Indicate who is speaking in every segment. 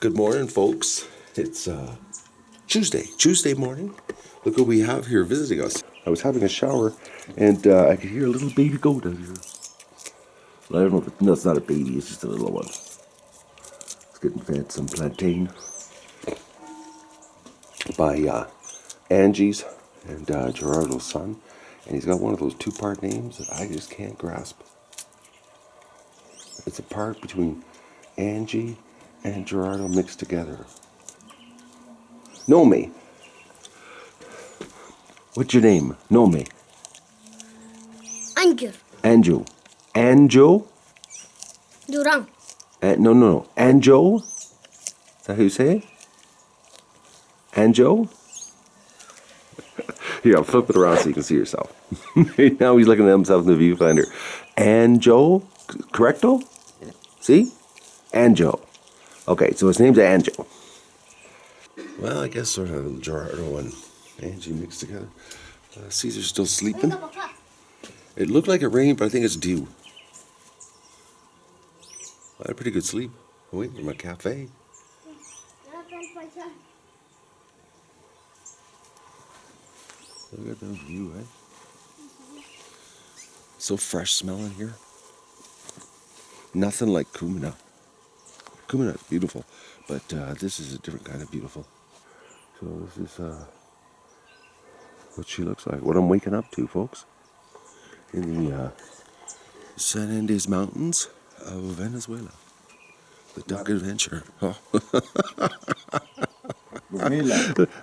Speaker 1: Good morning, folks. It's Tuesday morning. Look what we have here visiting us. I was having a shower, and I could hear a little baby goat out here. I don't know if no, it's not a baby. It's just a little one. It's getting fed some plantain by Angie's and Gerardo's son, and he's got one of those two-part names that I just can't grasp. It's a part between Angie and Gerardo mixed together. Nome. What's your name? Nome.
Speaker 2: Angel.
Speaker 1: Anjo. Anjo?
Speaker 2: Durang.
Speaker 1: No. Anjo? Is that how you say it? Anjo? Here, I'll flip it around so you can see yourself. Now he's looking at himself in the viewfinder. Anjo? Correcto? See? Anjo. Okay, so his name's Anjo. Well, I guess sort of Gerardo and Angie mixed together. Caesar's still sleeping. It looked like it rained, but I think it's dew. I had a pretty good sleep. Waiting for my cafe. Look at that view, eh? So fresh smelling here. Nothing like Kumina. Kumina is beautiful, but this is a different kind of beautiful. So this is what she looks like. What I'm waking up to, folks. In the San Andes Mountains of Venezuela. The duck adventure. Oh.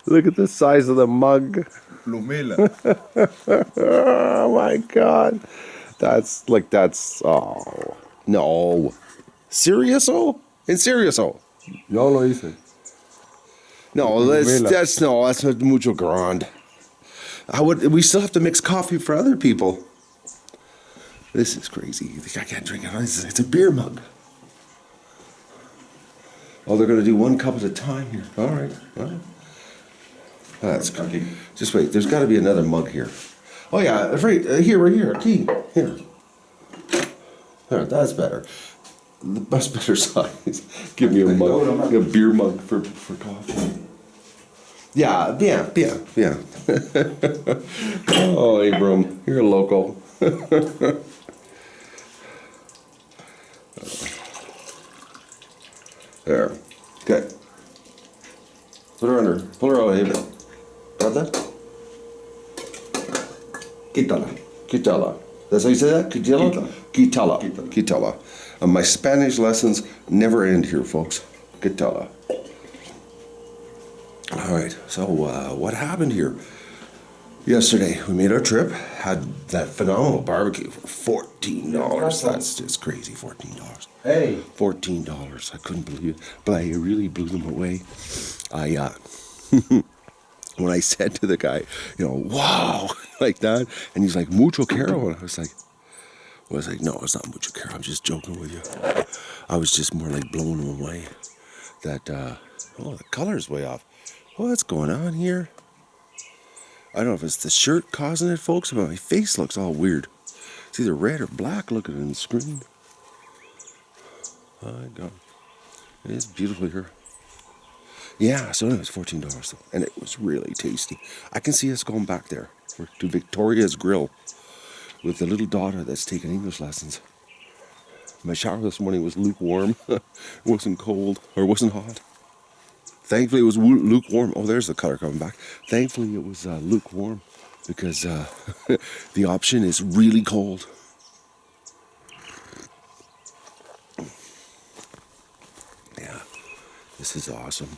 Speaker 1: Look at the size of the mug. Oh my God. Oh. No. Serioso? In serioso?
Speaker 3: Yo lo hice.
Speaker 1: No, that's not mucho grande. We still have to mix coffee for other people. This is crazy. I can't drink it. It's a beer mug. Oh, they're going to do one cup at a time here. All right. That's crazy. Just wait. There's got to be another mug here. Oh, yeah. Right here. Key. Here. There, that's better. That's better size. Give me a mug. A beer mug for coffee. Yeah. Oh, Abram. You're a local. There. Okay. Put her under. Pull her out, Abram. Got that? Quítala. That's how you say that? Quítala. My Spanish lessons never end here, folks. Quítala. All right. So what happened here? Yesterday, we made our trip, had that phenomenal barbecue for $14. That's just crazy, $14.
Speaker 3: Hey.
Speaker 1: $14. I couldn't believe it, but I really blew them away. When I said to the guy, wow, like that, and he's like, mucho caro, and I was like, no, it's not mucho caro, I'm just joking with you. I was just more like blowing him away. That, the color's way off. What's going on here? I don't know if it's the shirt causing it, folks, but my face looks all weird. It's either red or black looking in the screen. My God. It is beautiful here. Yeah, so anyway, it's $14, and it was really tasty. I can see us going back there to Victoria's Grill with the little daughter that's taking English lessons. My shower this morning was lukewarm. It wasn't cold, or wasn't hot. Thankfully, it was lukewarm. Oh, there's the color coming back. Thankfully, it was lukewarm because the option is really cold. Yeah, this is awesome.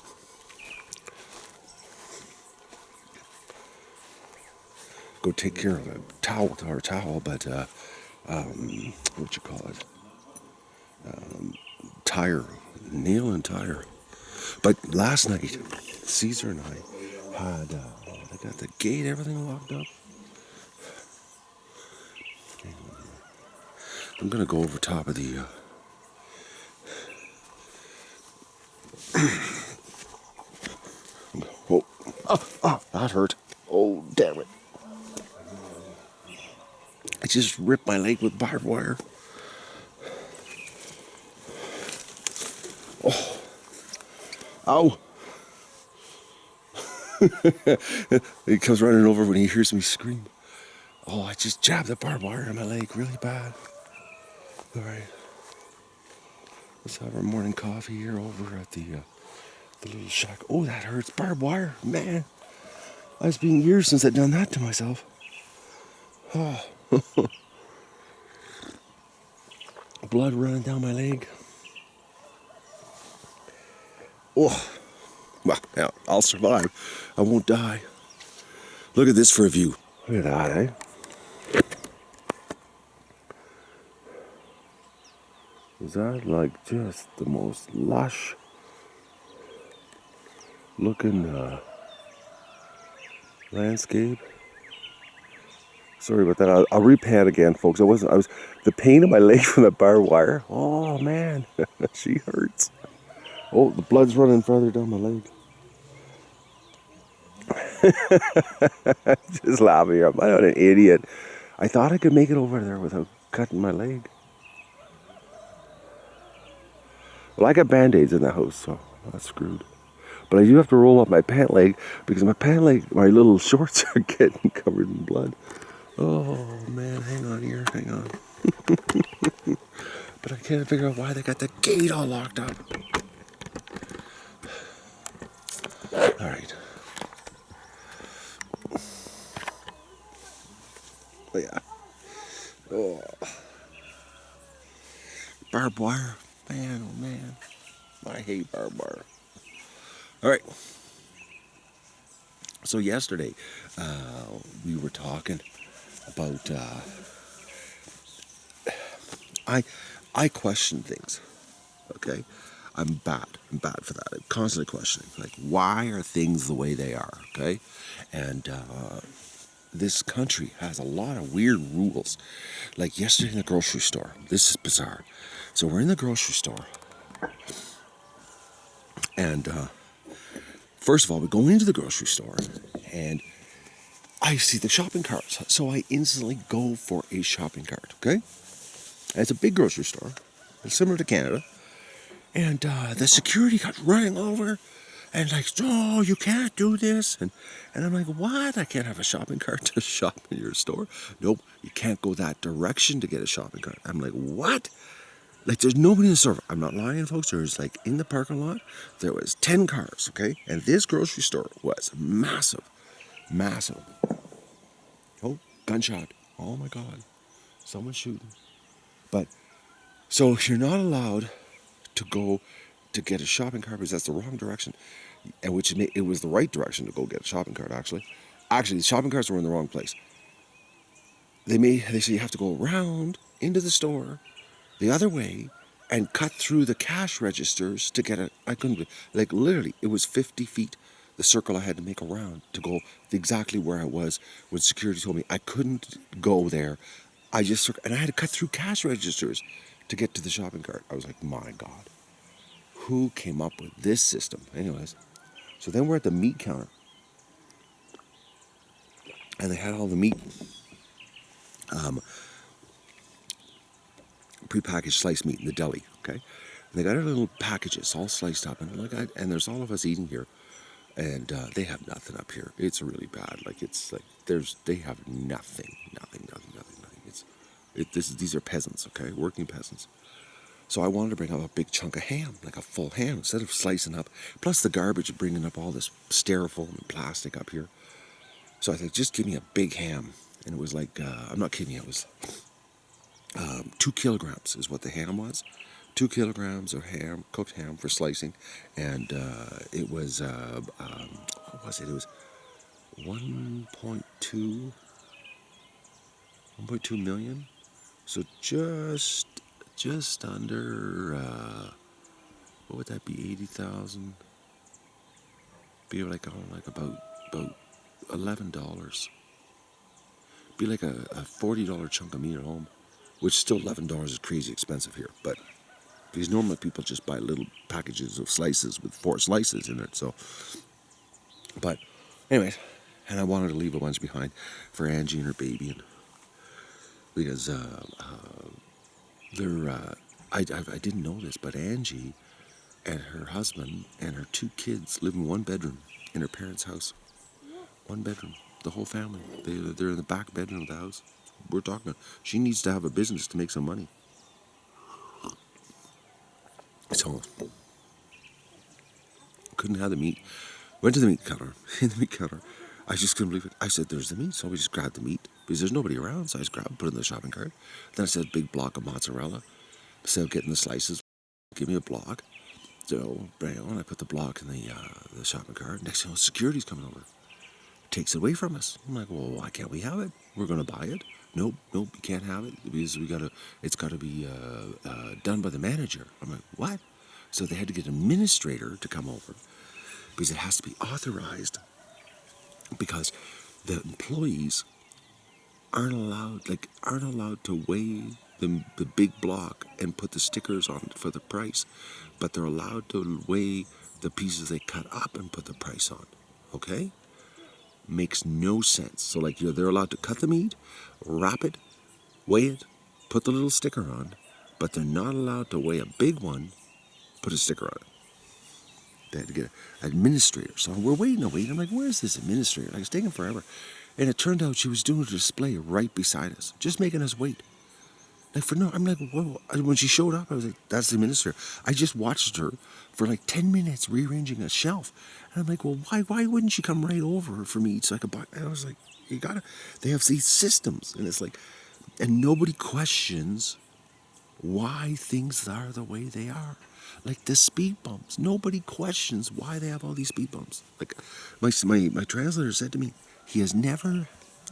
Speaker 1: Go take care of a towel, but what you call it? Tire, nail and tire. But last night, Caesar and I had, they got the gate, everything locked up. I'm going to go over top of the, that hurt. Oh, damn it. I just ripped my leg with barbed wire. Oh. Ow! He comes running over when he hears me scream. Oh, I just jabbed the barbed wire in my leg really bad. All right. Let's have our morning coffee here over at the little shack. Oh, that hurts. Barbed wire, man. It's been years since I've done that to myself. Oh. Blood running down my leg. Oh, well, yeah, I'll survive. I won't die. Look at this for a view. Look at that, eh? Is that like just the most lush looking landscape? Sorry about that. I'll repan again, folks. I was the pain in my leg from the barbed wire. Oh man, she hurts. Oh, the blood's running further down my leg. Just laughing here. I'm not an idiot. I thought I could make it over there without cutting my leg. Well, I got band-aids in the house, so I'm not screwed. But I do have to roll up my pant leg because my pant leg, my little shorts are getting covered in blood. Oh man, hang on here, hang on. But I can't figure out why they got the gate all locked up. All right. Oh, yeah. Oh. Barbed wire. Man, oh man. I hate barbed wire. All right. So yesterday, we were talking about, I question things, okay? I'm bad for that. I'm constantly questioning, like, why are things the way they are, okay? And this country has a lot of weird rules. Like yesterday in the grocery store, this is bizarre. So we're in the grocery store, and first of all, we go into the grocery store, and I see the shopping carts. So I instantly go for a shopping cart, okay? And it's a big grocery store. It's similar to Canada. And the security got running over and like, oh, you can't do this. And I'm like, what? I can't have a shopping cart to shop in your store? Nope, you can't go that direction to get a shopping cart. I'm like, what? Like, there's nobody in the store. I'm not lying, folks. There's like, in the parking lot, there was 10 cars, okay? And this grocery store was massive, massive. Oh, gunshot. Oh my God. Someone's shooting. But, so you're not allowed to go to get a shopping cart because that's the wrong direction, and which it was the right direction to go get a shopping cart. Actually, the shopping carts were in the wrong place. They say you have to go around into the store, the other way, and cut through the cash registers to get a. I couldn't like literally. It was 50 feet. The circle I had to make around to go exactly where I was when security told me I couldn't go there. And I had to cut through cash registers to get to the shopping cart. I was like, my God. Who came up with this system? Anyways, so then we're at the meat counter. And they had all the meat, prepackaged sliced meat in the deli, okay? And they got our little packages all sliced up. And there's all of us eating here. And they have nothing up here. It's really bad. Like, it's like, they have nothing. These are peasants, okay? Working peasants. So I wanted to bring up a big chunk of ham, like a full ham, instead of slicing up. Plus the garbage of bringing up all this styrofoam and plastic up here. So I thought, just give me a big ham. And it was like, I'm not kidding you, it was 2 kilograms is what the ham was. 2 kilograms of ham, cooked ham for slicing. And it was, what was it? It was 1.2 million. So just under, what would that be, 80,000? Be like about $11. Be like a $40 chunk of meat at home, which still $11 is crazy expensive here. But because normally people just buy little packages of slices with 4 slices in it. So, but anyways, and I wanted to leave a bunch behind for Angie and her baby, and because they're I didn't know this, but Angie and her husband and her 2 kids live in 1 bedroom in her parents' house. 1 bedroom. The whole family. They're in the back bedroom of the house. We're talking. She needs to have a business to make some money. So couldn't have the meat. Went to the meat counter. In the meat counter, I just couldn't believe it. I said, "There's the meat." So we just grabbed the meat because there's nobody around. So I just grabbed it, put it in the shopping cart. Then I said, "Big block of mozzarella." Instead of getting the slices, give me a block. So, and I put the block in the shopping cart. Next thing you know, security's coming over. Takes it away from us. I'm like, "Well, why can't we have it? We're going to buy it." Nope, you can't have it because it's got to be done by the manager. I'm like, "What?" So they had to get an administrator to come over because it has to be authorized because the employees aren't allowed to weigh the big block and put the stickers on it for the price, but they're allowed to weigh the pieces they cut up and put the price on. Okay? Makes no sense. So they're allowed to cut the meat, wrap it, weigh it, put the little sticker on, but they're not allowed to weigh a big one, put a sticker on it. They had to get an administrator. So we're waiting and waiting. I'm like, "Where's this administrator?" It's taking forever. And it turned out she was doing a display right beside us, just making us wait. I'm like, "Whoa." When she showed up, I was like, "That's the administrator." I just watched her for 10 minutes rearranging a shelf. And I'm like, "Well, why wouldn't she come right over for me so I could buy?" And I was like, they have these systems. And it's like, and nobody questions why things are the way they are. Like the speed bumps. Nobody questions why they have all these speed bumps. Like my translator said to me, he has never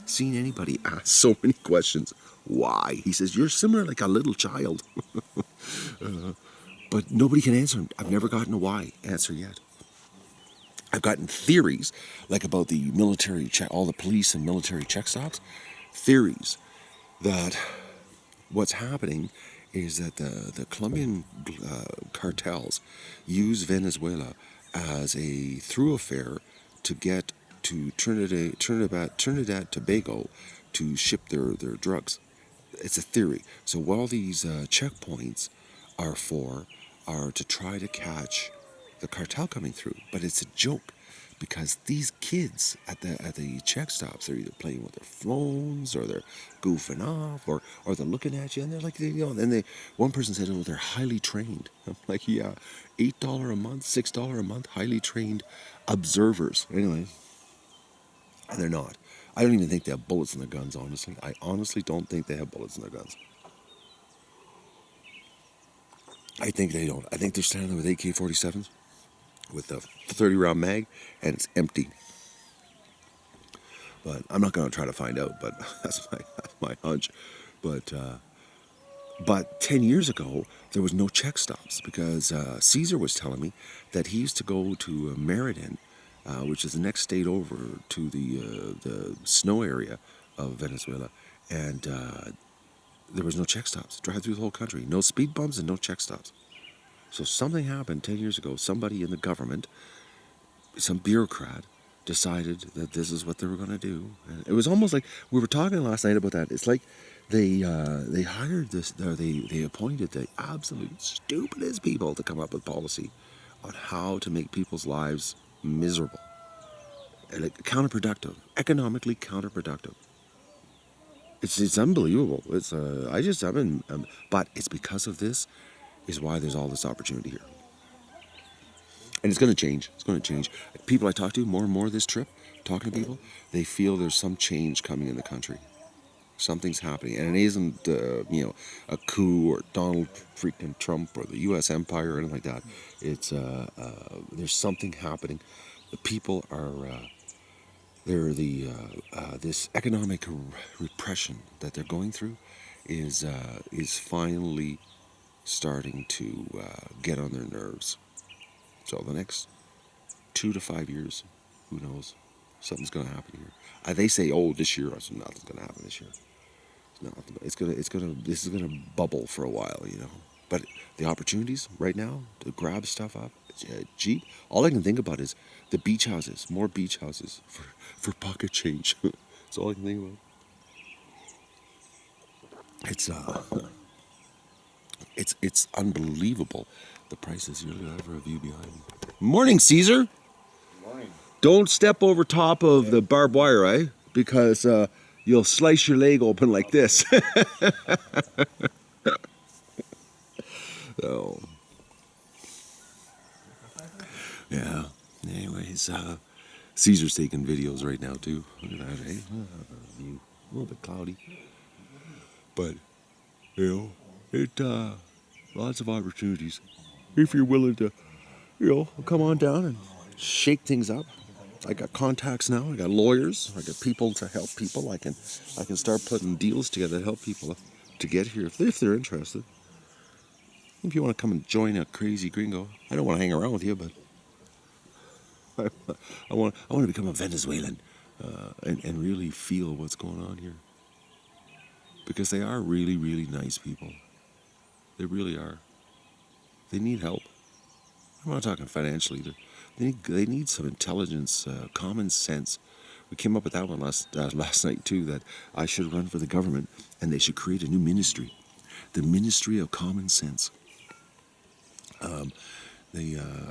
Speaker 1: seen anybody ask so many questions. Why? He says, "You're similar like a little child." But nobody can answer him. I've never gotten a why answer yet. I've gotten theories, like about the military check, all the police and military check stops. Theories that what's happening is that the Colombian cartels use Venezuela as a thoroughfare to get to Trinidad, Tobago to ship their drugs. It's a theory. So what all these checkpoints are for are to try to catch the cartel coming through. But it's a joke because these kids at the check stops, they're either playing with their phones or they're goofing off or they're looking at you and they're like, and one person said, "Oh, they're highly trained." I'm like, "Yeah, $8 a month, $6 a month, highly trained observers." Anyway, and they're not. I don't even think they have bullets in their guns, honestly. I honestly don't think they have bullets in their guns. I think they don't. I think they're standing there with AK-47s with a 30-round mag, and it's empty. But I'm not going to try to find out. But that's my hunch. But 10 years ago, there was no check stops because Caesar was telling me that he used to go to Meriden, which is the next state over to the snow area of Venezuela, and there was no check stops. Drive through the whole country, no speed bumps and no check stops. So something happened 10 years ago. Somebody in the government, some bureaucrat, decided that this is what they were going to do. And it was almost like we were talking last night about that. It's like they hired this, or they appointed the absolute stupidest people to come up with policy on how to make people's lives miserable, and counterproductive, economically counterproductive. It's unbelievable. But it's because of this is why there's all this opportunity here. And it's going to change. It's going to change. People I talk to more and more this trip, talking to people, they feel there's some change coming in the country. Something's happening. And it isn't, a coup or Donald freaking Trump or the U.S. empire or anything like that. It's, there's something happening. The people are, this economic repression that they're going through is finally starting to get on their nerves. So the next 2 to 5 years, who knows? Something's going to happen here. They say, "Oh, this year." I said, "Nothing's going to happen this year. This is gonna bubble for a while. But the opportunities right now to grab stuff up, it's cheap. All I can think about is the beach houses, more beach houses for pocket change. That's all I can think about. It's It's unbelievable. The prices you'll have a view behind me. Morning, Caesar.
Speaker 3: Morning.
Speaker 1: Don't step over top of the barbed wire, eh? Because you'll slice your leg open like this. So, yeah. Anyways, Caesar's taking videos right now too. Look at that, eh? View. A little bit cloudy, but it lots of opportunities if you're willing to, come on down and shake things up. I got contacts now. I got lawyers. I got people to help people. I can start putting deals together to help people to get here if they're interested. If you want to come and join a crazy gringo, I don't want to hang around with you, but I want to become a Venezuelan and really feel what's going on here, because they are really, really nice people. They really are. They need help. I'm not talking financially either. They need some intelligence, common sense. We came up with that one last night too, that I should run for the government and they should create a new ministry, the Ministry of Common Sense. I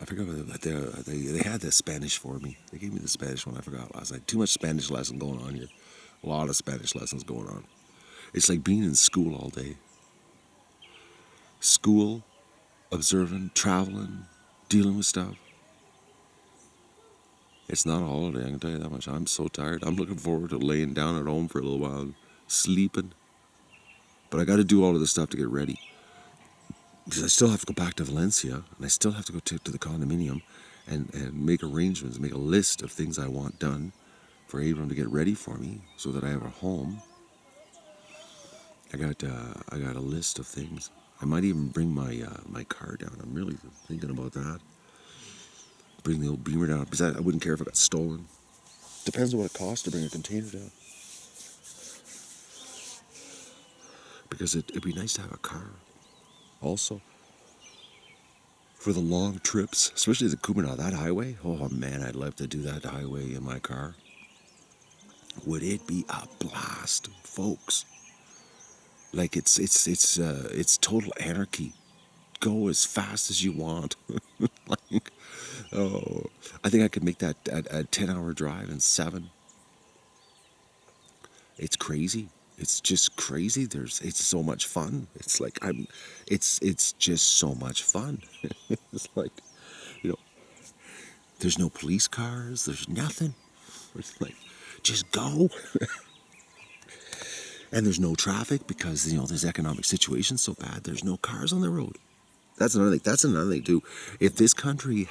Speaker 1: forgot what they had the Spanish for me. They gave me the Spanish one. I forgot last night. Too much Spanish lesson going on here. A lot of Spanish lessons going on. It's like being in school all day. School, observing, traveling, dealing with stuff. It's not a holiday, I can tell you that much. I'm so tired. I'm looking forward to laying down at home for a little while, sleeping. But I got to do all of this stuff to get ready, because I still have to go back to Valencia, and I still have to go to the condominium and make arrangements, make a list of things I want done for Abram to get ready for me so that I have a home. I got a list of things. I might even bring my car down. I'm really thinking about that. Bring the old Beamer down, because I wouldn't care if it got stolen. Depends on what it costs to bring a container down. Because it'd be nice to have a car. Also, for the long trips, especially the Kumina, that highway. Oh man, I'd love to do that highway in my car. Would it be a blast, folks? Like it's total anarchy. Go as fast as you want. Like, oh, I think I could make that a 10-hour drive in 7. It's crazy. It's just crazy. It's so much fun. It's like it's just so much fun. It's like, there's no police cars. There's nothing. It's like, just go. And there's no traffic because, this economic situation's so bad. There's no cars on the road. That's another thing. That's another thing too. If this country,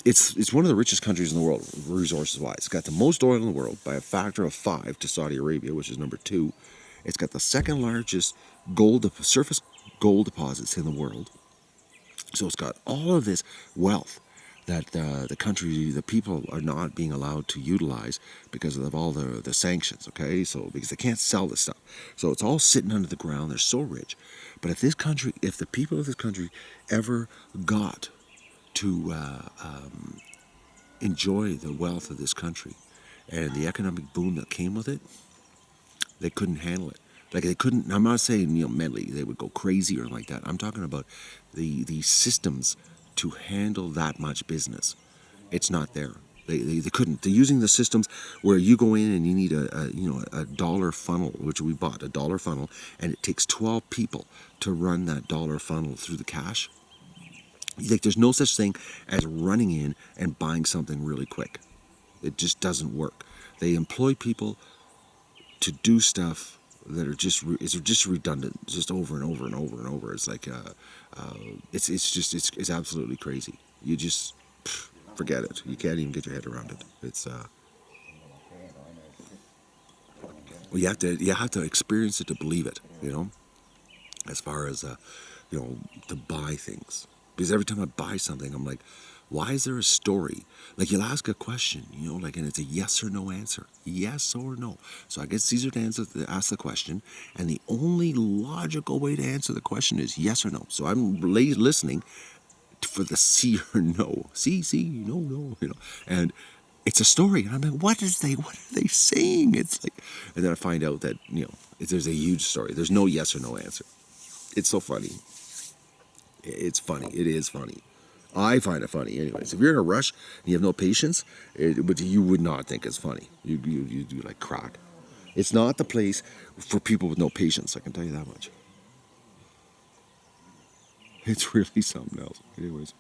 Speaker 1: it's one of the richest countries in the world, resources-wise. It's got the most oil in the world by a factor of 5 to Saudi Arabia, which is number 2. It's got the second largest surface gold deposits in the world. So it's got all of this wealth that the people are not being allowed to utilize because of all the sanctions, okay? So because they can't sell this stuff. So it's all sitting under the ground. They're so rich. But if the people of this country ever got to enjoy the wealth of this country and the economic boom that came with it, they couldn't handle it. Like they couldn't. I'm not saying mentally they would go crazy or like that. I'm talking about the systems to handle that much business. It's not there. They couldn't. They're using the systems where you go in and you need a dollar funnel, which we bought, a dollar funnel, and it takes 12 people to run that dollar funnel through the cash. Like there's no such thing as running in and buying something really quick. It just doesn't work. They employ people to do stuff that are just redundant, just over and over and over and over. It's like it's absolutely crazy. You just forget it. You can't even get your head around it. It's well, you have to experience it to believe it. As far as to buy things, because every time I buy something, I'm like, why is there a story? Like you'll ask a question, and it's a yes or no answer. Yes or no. So I get Caesar to ask the question, and the only logical way to answer the question is yes or no. So I'm listening for the see or no. See, no, and it's a story. And I'm like, what are they saying? It's like, and then I find out that, there's a huge story. There's no yes or no answer. It's so funny. It's funny. It is funny. I find it funny, anyways. If you're in a rush and you have no patience, but you would not think it's funny. You do like crack. It's not the place for people with no patience. I can tell you that much. It's really something else. Anyways,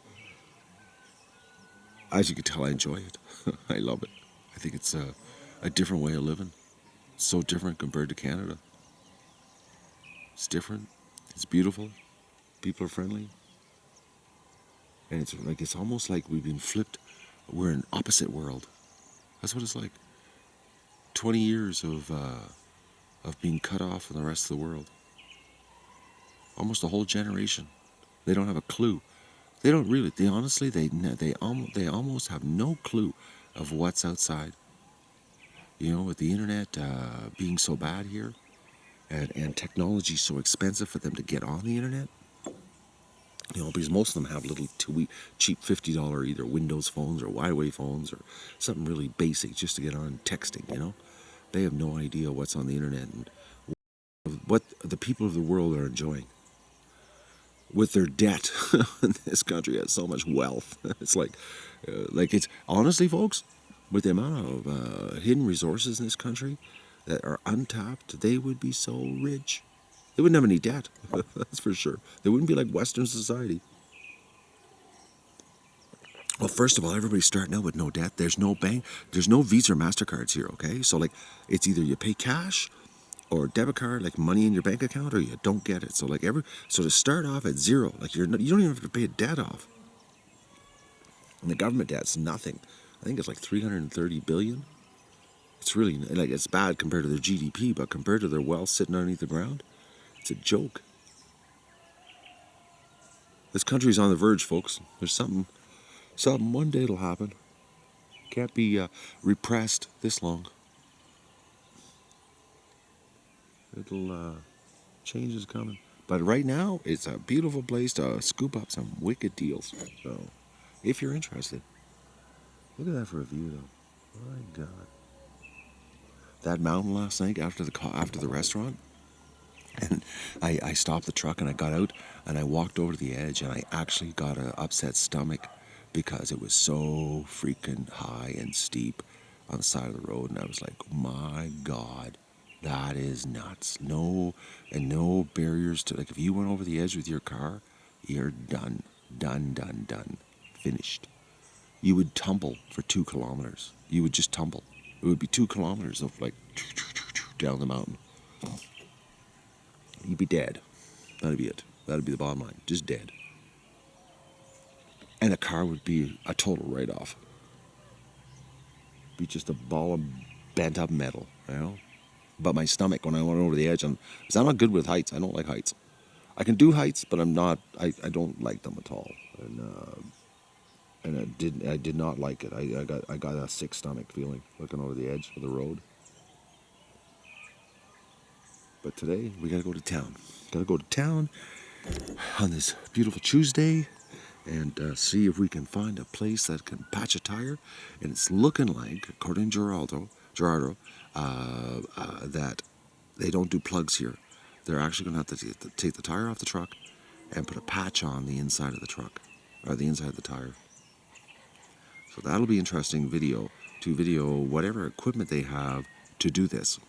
Speaker 1: as you can tell, I enjoy it. I love it. I think it's a different way of living. It's so different compared to Canada. It's different. It's beautiful. People are friendly. And it's almost like we've been flipped. We're in opposite world. That's what it's like. 20 years of being cut off from the rest of the world. Almost a whole generation. They don't have a clue. They don't really. They honestly, they almost have no clue of what's outside. You know, with the internet being so bad here, and technology so expensive for them to get on the internet. You know, because most of them have little cheap $50 either Windows phones or Huawei phones or something really basic just to get on texting. You know, they have no idea what's on the internet and what the people of the world are enjoying with their debt. This country has so much wealth. It's like it's honestly, folks, with the amount of hidden resources in this country that are untapped, they would be so rich. They wouldn't have any debt. That's for sure. They wouldn't be like Western society. Well, first of all, everybody's starting out with no debt. There's no bank. There's no Visa or MasterCards here, okay? So, like, it's either you pay cash or debit card, like money in your bank account, or you don't get it. So, like, so to start off at zero, like, you don't even have to pay a debt off. And the government debt's nothing. I think it's like 330 billion. It's really, like, it's bad compared to their GDP, but compared to their wealth sitting underneath the ground, it's a joke. This country's on the verge, folks. There's something, one day it'll happen. Can't be repressed this long. Change is coming. But right now, it's a beautiful place to scoop up some wicked deals. So, if you're interested, look at that for a view, though. My God, that mountain last night after the restaurant, and I stopped the truck and I got out and I walked over to the edge and I actually got an upset stomach because it was so freaking high and steep on the side of the road, and I was like, my God. That is nuts. No barriers to, like, if you went over the edge with your car, you're done. Done. Finished. You would tumble for 2 kilometers. You would just tumble. It would be 2 kilometers of like down the mountain. You'd be dead. That'd be it. That'd be the bottom line. Just dead. And the car would be a total write-off. Be just a ball of bent up metal, you know? But my stomach when I went over the edge, because I'm not good with heights. I don't like heights. I can do heights, but I don't like them at all. And I did not like it. I got a sick stomach feeling looking over the edge of the road. But today we gotta go to town. Gotta go to town on this beautiful Tuesday and see if we can find a place that can patch a tire. And it's looking like, according to Gerardo, that they don't do plugs here. They're actually going to have to take the tire off the truck and put a patch on the inside of the truck, or the inside of the tire. So that'll be interesting to video whatever equipment they have to do this.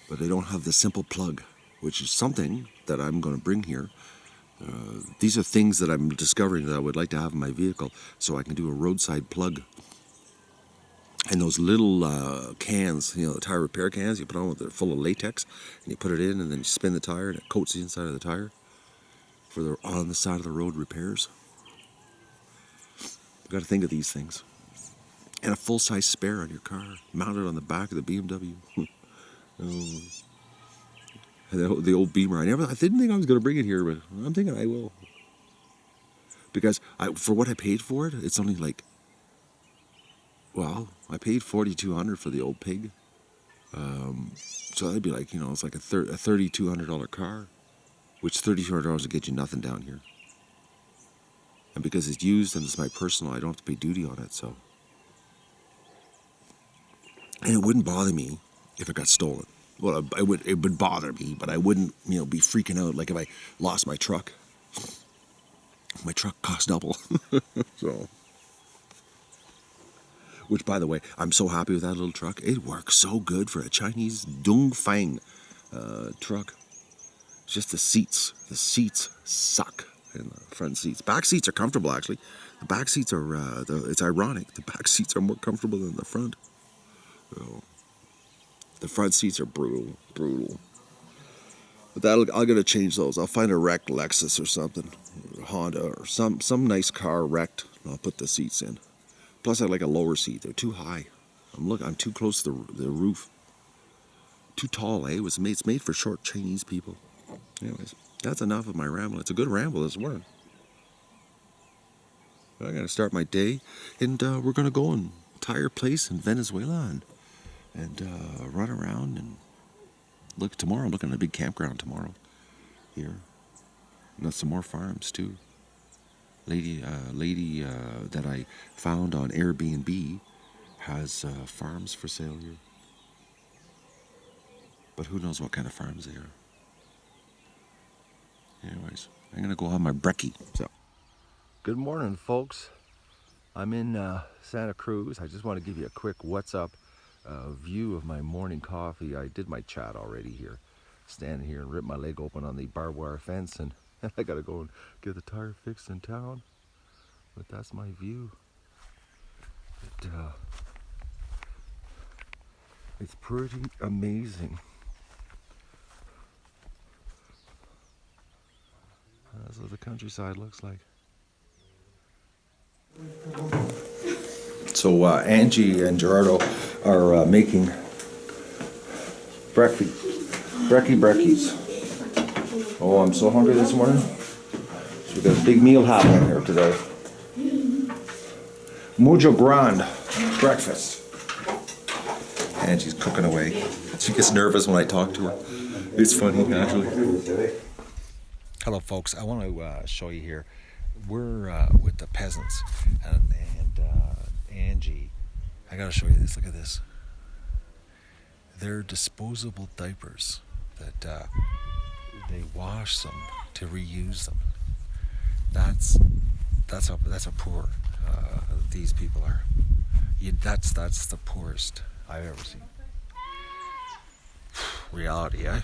Speaker 1: But they don't have the simple plug, which is something that I'm going to bring here. These are things that I'm discovering that I would like to have in my vehicle so I can do a roadside plug. And those little cans, you know, the tire repair cans, you put on they're full of latex, and you put it in, and then you spin the tire, and it coats the inside of the tire for the on the side of the road repairs. You've got to think of these things. And a full-size spare on your car, mounted on the back of the BMW. The old Beamer. I didn't think I was going to bring it here, but I'm thinking I will. Because for what I paid for it, it's only like, well, I paid $4,200 for the old pig. So that'd be like, you know, it's like a $3,200 car, which $3,200 would get you nothing down here. And because it's used and it's my personal, I don't have to pay duty on it, so. And it wouldn't bother me if it got stolen. Well, it would bother me, but I wouldn't, be freaking out like if I lost my truck. My truck cost double. So, which, by the way, I'm so happy with that little truck. It works so good for a Chinese Dongfang truck. It's just the seats. The seats suck in the front seats. Back seats are comfortable, actually. The back seats are, it's ironic, the back seats are more comfortable than the front. So, the front seats are brutal. But I'm gonna change those. I'll find a wrecked Lexus or something, or Honda, or some nice car wrecked, and I'll put the seats in. Plus, I like a lower seat. They're too high. I'm too close to the roof. Too tall, eh? It's made for short Chinese people. Anyways, that's enough of my ramble. It's a good ramble this morning. I gotta start my day, and we're gonna go and tire place in Venezuela and run around and look. Tomorrow, I'm looking at a big campground tomorrow here. And there's some more farms too. Lady that I found on Airbnb has farms for sale here. But who knows what kind of farms they are. Anyways, I'm gonna go have my brekkie. So. Good morning, folks. I'm in Santa Cruz. I just want to give you a quick what's up view of my morning coffee. I did my chat already here. Standing here and rip my leg open on the barbed wire fence, and I gotta go and get the tire fixed in town. But that's my view. It's pretty amazing. That's what the countryside looks like. So Angie and Gerardo are making brekkies. Oh, I'm so hungry this morning. So we got a big meal happening here today. Mucho Grande breakfast. Angie's cooking away. She gets nervous when I talk to her. It's funny, actually. Hello, folks. I want to show you here. We're with the peasants, and Angie. I gotta show you this. Look at this. They're disposable diapers that they wash them to reuse them. That's how poor these people are. That's the poorest I've ever seen. Reality, eh?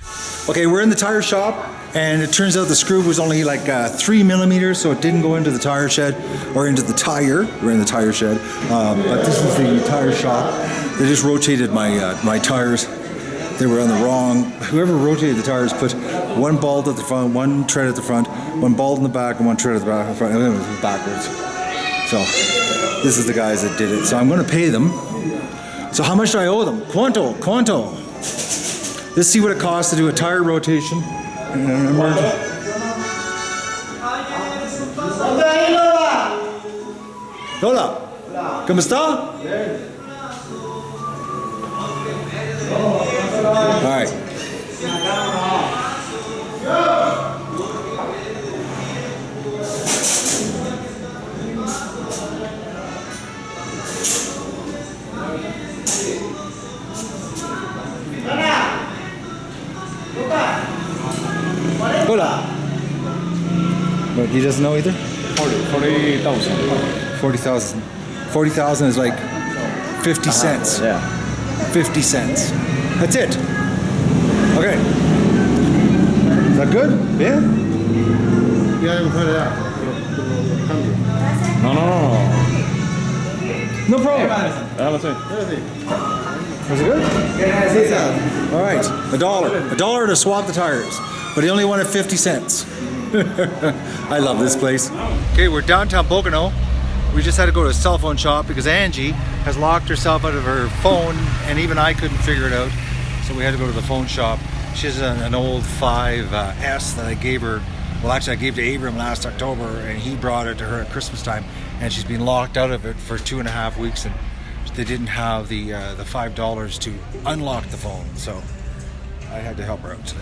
Speaker 1: Okay, we're in the tire shop, and it turns out the screw was only like 3 millimeters, so it didn't go into the tire shed, or into the tire. We're in the tire shed, but this is the tire shop. They just rotated my tires. They were on the wrong. Whoever rotated the tires put one ball at the front, one tread at the front, one ball in the back, and one tread at the back. And it was backwards. So this is the guys that did it. So I'm going to pay them. So how much do I owe them? Quanto? Let's see what it costs to do a tire rotation. Hola, ¿cómo está? All right. Hola. But he doesn't know either?
Speaker 3: 40,000.
Speaker 1: 40,000. 40,000 is like 50 cents.
Speaker 3: Yeah.
Speaker 1: 50 cents. That's it. Okay. Is that good? Yeah? No problem. Was it good? All right. $1 to swap the tires. But he only wanted 50 cents. I love this place. Okay, we're downtown Pocono. We just had to go to a cell phone shop because Angie has locked herself out of her phone, and even I couldn't figure it out. So we had to go to the phone shop. She has an old 5S that I gave her. Well, actually, I gave to Abram last October, and he brought it to her at Christmas time. And she's been locked out of it for 2.5 weeks, and they didn't have the $5 to unlock the phone. So I had to help her out.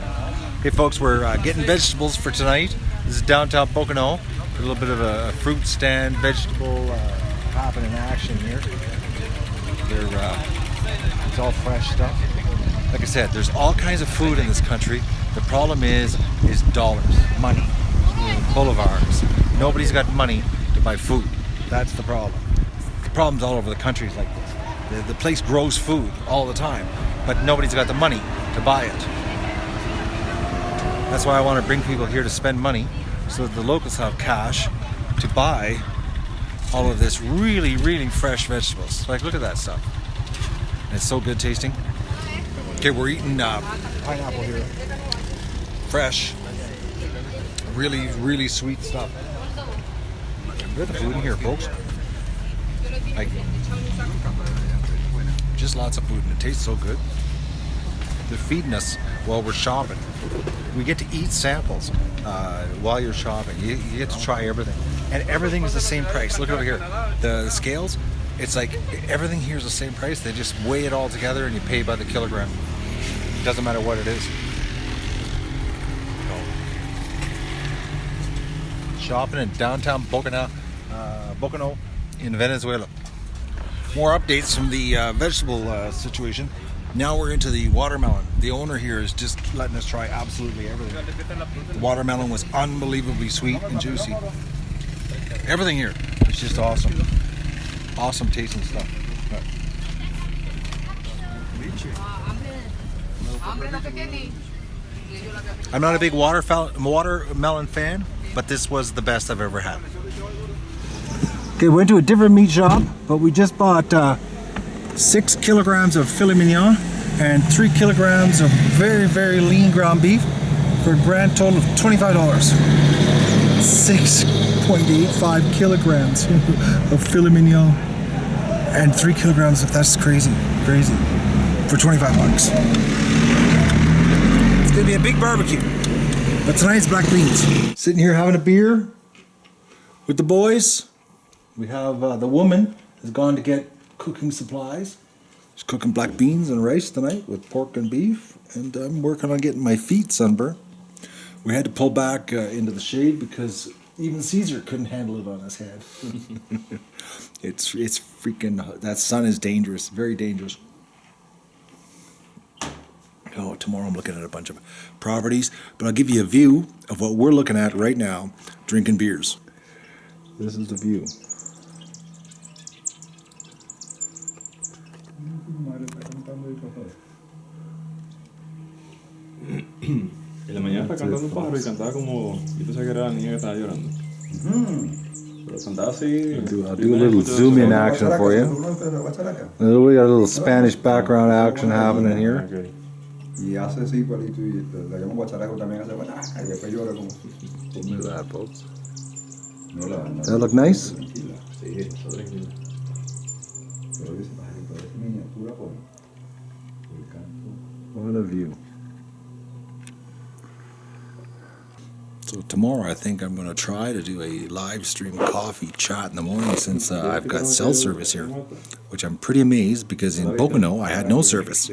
Speaker 1: Hey folks, we're getting vegetables for tonight. This is downtown Pocono. A little bit of a fruit stand, vegetable happening in action here. It's all fresh stuff.
Speaker 4: Like I said, there's all kinds of food in this country. The problem is dollars, money, bolivars. Nobody's got money to buy food. That's the problem. The problem's all over the country is like this. The place grows food all the time, but nobody's got the money to buy it. That's why I want to bring people here to spend money so that the locals have cash to buy all of this really, really fresh vegetables. Like, look at that stuff. And it's so good tasting. Okay, we're eating pineapple here. Fresh. Really, really sweet stuff. Look at the food in here, folks. Like, just lots of food, and it tastes so good. They're feeding us while we're shopping. We get to eat samples while you're shopping. You get to try everything. And everything is the same price. Look over here. The scales, it's like everything here is the same price. They just weigh it all together and you pay by the kilogram. It doesn't matter what it is. Shopping in downtown Boconó in Venezuela. More updates from the vegetable situation. Now we're into the watermelon. The owner here is just letting us try absolutely everything. The watermelon was unbelievably sweet and juicy. Everything here is just awesome. Awesome tasting stuff. I'm not a big watermelon fan, but this was the best I've ever had. Okay, we went to a different meat shop, but we just bought 6 kilograms of filet mignon and 3 kilograms of very, very lean ground beef for a grand total of $25. 6.85 kilograms of filet mignon and 3 kilograms of, that's crazy, for 25 bucks. It's gonna be a big barbecue, but tonight's black beans. Sitting here having a beer with the boys. We have the woman has gone to get cooking supplies. She's cooking black beans and rice tonight with pork and beef, and I'm working on getting my feet sunburned. We had to pull back into the shade because even Caesar couldn't handle it on his head. It's freaking, that sun is dangerous, very dangerous. Oh, tomorrow I'm looking at a bunch of properties, but I'll give you a view of what we're looking at right now, drinking beers. This is the view.
Speaker 3: En la mañana estaba cantando un pájaro y cantaba como... Yo pensaba que era la niña que estaba llorando. Pero cantaba así...
Speaker 4: I'll do a little zoom in action for you. We got a little Spanish background action happening here.
Speaker 5: Y hace así igualito y la llamo guacharaco también hace guacharaca y después llora como...
Speaker 4: Look at that, folks.
Speaker 5: No,
Speaker 4: Does that look nice?
Speaker 5: Tranquila. Sí, está tranquila. Pero ese pajarito, esa miniatura por el canto.
Speaker 4: What a view. So tomorrow I think I'm going to try to do a live stream coffee chat in the morning since I've got cell service here, which I'm pretty amazed because in Boconó I had no service.